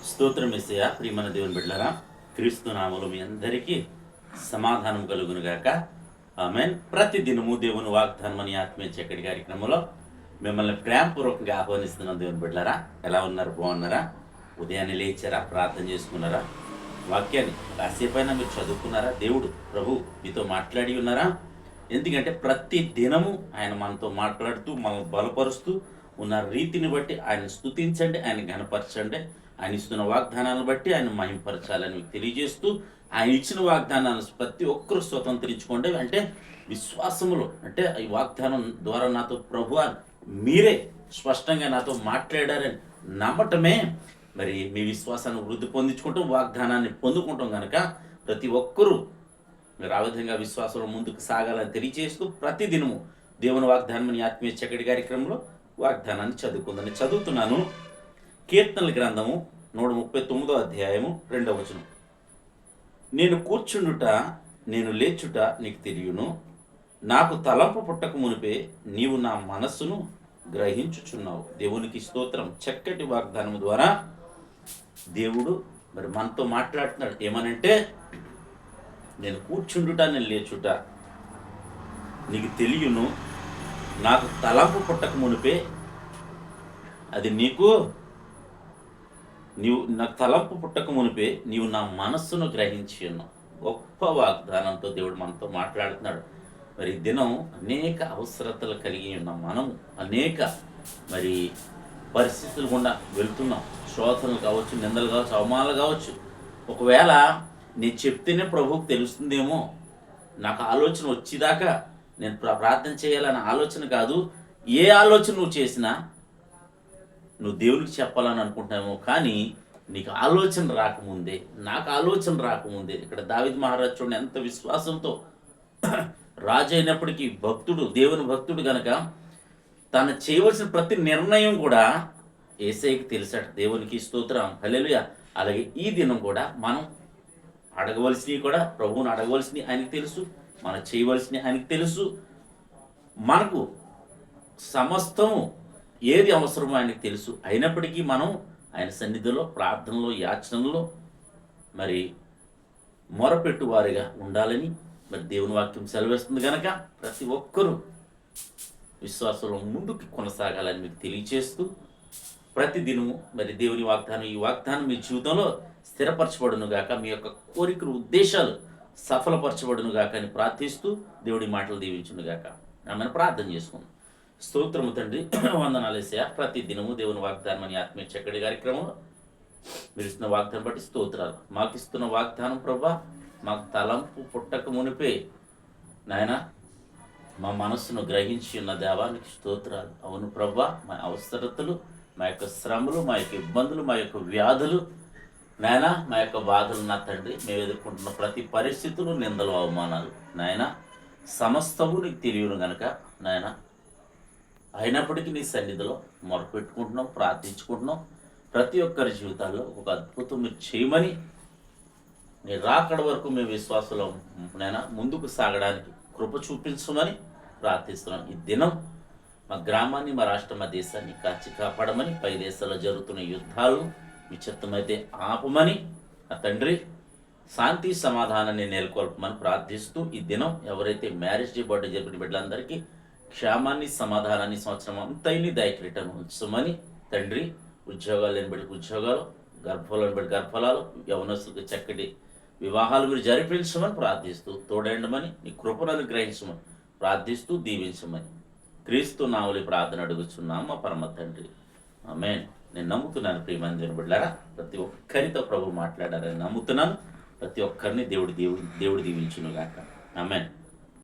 స్తోత్రం యేసయ్యా. ప్రియమైన దేవుని బిడ్డలారా, క్రీస్తు నామములో మీ అందరికీ సమాధానం కలుగును గాక. ఆమేన్. ప్రతి దినము దేవుని వాగ్దానం అని ఆత్మీయ చక్కటి కార్యక్రమంలో మిమ్మల్ని ప్రేమపూర్వకంగా ఆహ్వానిస్తున్నాం. దేవుని బిడ్డలారా, ఎలా ఉన్నారు? బాగున్నారా? ఉదయాన్నే లేచారా? ప్రార్థన చేసుకున్నారా? వాక్యాన్ని కాసేపైనా మీరు చదువుకున్నారా? దేవుడు ప్రభు మీతో మాట్లాడి ఉన్నారా? ఎందుకంటే ప్రతి దినము ఆయన మనతో మాట్లాడుతూ మనల్ని బలపరుస్తూ ఉన్న రీతిని బట్టి ఆయన స్తుతించండి, ఆయన ఘనపరచండి. ఆయన ఇస్తున్న వాగ్దానాలను బట్టి ఆయన మహింపరచాలని మీకు తెలియజేస్తూ, ఆయన ఇచ్చిన వాగ్దానాలను ప్రతి ఒక్కరూ స్వతంత్రించుకోండి. అంటే విశ్వాసములో, అంటే ఈ వాగ్దానం ద్వారా నాతో ప్రభువా మీరే స్పష్టంగా నాతో మాట్లాడారని నమ్మటమే మరి మీ విశ్వాసాన్ని వృద్ధి పొందించుకుంటాం, వాగ్దానాన్ని పొందుకుంటాం. కనుక ప్రతి ఒక్కరూ మీరు ఆ విధంగా విశ్వాసంలో ముందుకు సాగాలని తెలియజేస్తూ ప్రతి దినము దేవుని వాగ్దానం అని ఆత్మీయ చక్కటి కార్యక్రమంలో వాగ్దానాన్ని చదువుతున్నాను. కీర్తనల గ్రంథము 139 అధ్యాయము 2వ వచనం. నేను కూర్చుండుట, నేను లేచుట నీకు తెలియను, నాకు తలంపు పుట్టక మునిపే నీవు నా మనస్సును గ్రహించుచున్నావు. దేవునికి స్తోత్రం. చక్కటి వాగ్దానం ద్వారా దేవుడు మరి మనతో మాట్లాడుతున్నాడు. ఏమనంటే, నేను కూర్చుండుట, నేను లేచుట నీకు తెలియను, నాకు తలంపు పుట్టక మునిపే అది నీవు నాకు తలంపు పుట్టక మునిపే నీవు నా మనస్సును గ్రహించి ఉన్నావు. గొప్ప వాగ్దానంతో దేవుడు మనతో మాట్లాడుతున్నాడు. మరి దినం అనేక అవసరతలు కలిగి ఉన్నాం. మనం అనేక మరి పరిస్థితులు గుండా వెళ్తున్నాం. శోధనలు కావచ్చు, నిందలు కావచ్చు, అవమానాలు కావచ్చు. ఒకవేళ నేను చెప్తేనే ప్రభువుకు తెలుస్తుందేమో, నాకు ఆలోచన వచ్చేదాకా నేను ప్రార్థన చేయాలన్న ఆలోచన కాదు. ఏ ఆలోచన నువ్వు చేసినా నువ్వు దేవునికి చెప్పాలని అనుకుంటున్నామో, కానీ నీకు ఆలోచన రాకముందే, నాకు ఆలోచన రాకముందే, ఇక్కడ దావీదు మహారాజు చూడండి ఎంత విశ్వాసంతో రాజు అయినప్పటికీ భక్తుడు, దేవుని భక్తుడు గనక తను చేయవలసిన ప్రతి నిర్ణయం కూడా యేసయ్యకి తెలిసాడు. దేవునికి స్తోత్రం, హల్లెలూయా. అలాగే ఈ దినం కూడా మనం అడగవలసినవి కూడా ప్రభువుని అడగవలసినవి ఆయనకి తెలుసు, మనం చేయవలసినవి ఆయనకి తెలుసు. మనకు సమస్తము ఏది అవసరమో ఆయనకు తెలుసు. అయినప్పటికీ మనం ఆయన సన్నిధిలో, ప్రార్థనలో, యాచనలో మరి మొరపెట్టు వారిగా ఉండాలని మరి దేవుని వాక్యం సెలవిస్తుంది. కనుక ప్రతి ఒక్కరూ విశ్వాసంలో ముందుకు కొనసాగాలని మీకు తెలియచేస్తూ ప్రతి దినము మరి దేవుని వాగ్దానం, ఈ వాగ్దానం మీ జీవితంలో స్థిరపరచబడును గాక, మీ యొక్క కోరికలు, ఉద్దేశాలు సఫలపరచబడును గాక అని ప్రార్థిస్తూ దేవుడి మాటలు దీవించును గాక. ఆమెను ప్రార్థన చేసుకుందాం. స్తోత్రము తండ్రి, వందనాలు యేసయ్యా. ప్రతి దినము దేవుని వాగ్దానం అని ఆత్మీయ చక్కటి కార్యక్రమంలో మీరు ఇస్తున్న వాగ్దానం బట్టి స్తోత్రాలు. మాకు ఇస్తున్న వాగ్దానం ప్రభా, మాకు తలంపు పుట్టక మునిపే నాయన మా మనస్సును గ్రహించి ఉన్న దేవానికి స్తోత్రాలు. అవును ప్రభా, మా అవసరతలు, మా యొక్క శ్రమలు, మా యొక్క ఇబ్బందులు, మా యొక్క వ్యాధులు నాయన, మా యొక్క బాధలు నా తండ్రి, మేము ఎదుర్కొంటున్న ప్రతి పరిస్థితులు, నిందలు, అవమానాలు నాయన సమస్తము నీకు తెలియను గనక నాయన, అయినప్పటికీ నీ సన్నిధిలో మొరపెట్టుకుంటున్నాం, ప్రార్థించుకుంటున్నాం. ప్రతి ఒక్కరి జీవితాల్లో ఒక అద్భుతం మీరు చేయమని, నీ రాకడ వరకు మేము విశ్వాసంలో నైనా ముందుకు సాగడానికి కృప చూపించమని ప్రార్థిస్తున్నాం. ఈ దినం మా గ్రామాన్ని, మా రాష్ట్రం, మా దేశాన్ని కాచి కాపాడమని, పై దేశాల్లో జరుగుతున్న యుద్ధాలు మీ చిత్తమైతే ఆపమని, ఆ తండ్రి శాంతి సమాధానాన్ని నెలకొల్పమని ప్రార్థిస్తూ, ఈ దినం ఎవరైతే మ్యారేజ్ డే, బర్త్డే జరిపిన బిడ్డలందరికీ క్షేమాన్ని, సమాధానాన్ని సంవత్సరం అంతైని దయక్రీటను ఉంచమని తండ్రి, ఉద్యోగాలు లేని బిడ్డకు ఉద్యోగాలు, గర్భాలను బట్టి గర్భఫలాలు, యవనస్తులకు చక్కటి వివాహాలు మీరు జరిపించమని ప్రార్థిస్తూ, తోడేండమని, నీ కృపను అనుగ్రహించమని ప్రార్థిస్తూ, దీవించమని క్రీస్తు నామములో ప్రార్థన అడుగుచున్నాం మా పరమ తండ్రి. ఆమేన్. నేను నమ్ముతున్నాను ప్రియమైన దేవుని బిడ్డలారా, ప్రతి ఒక్కరితో ప్రభు మాట్లాడారని నమ్ముతున్నాను. ప్రతి ఒక్కరిని దేవుడు దీవించును గాక. ఆమేన్.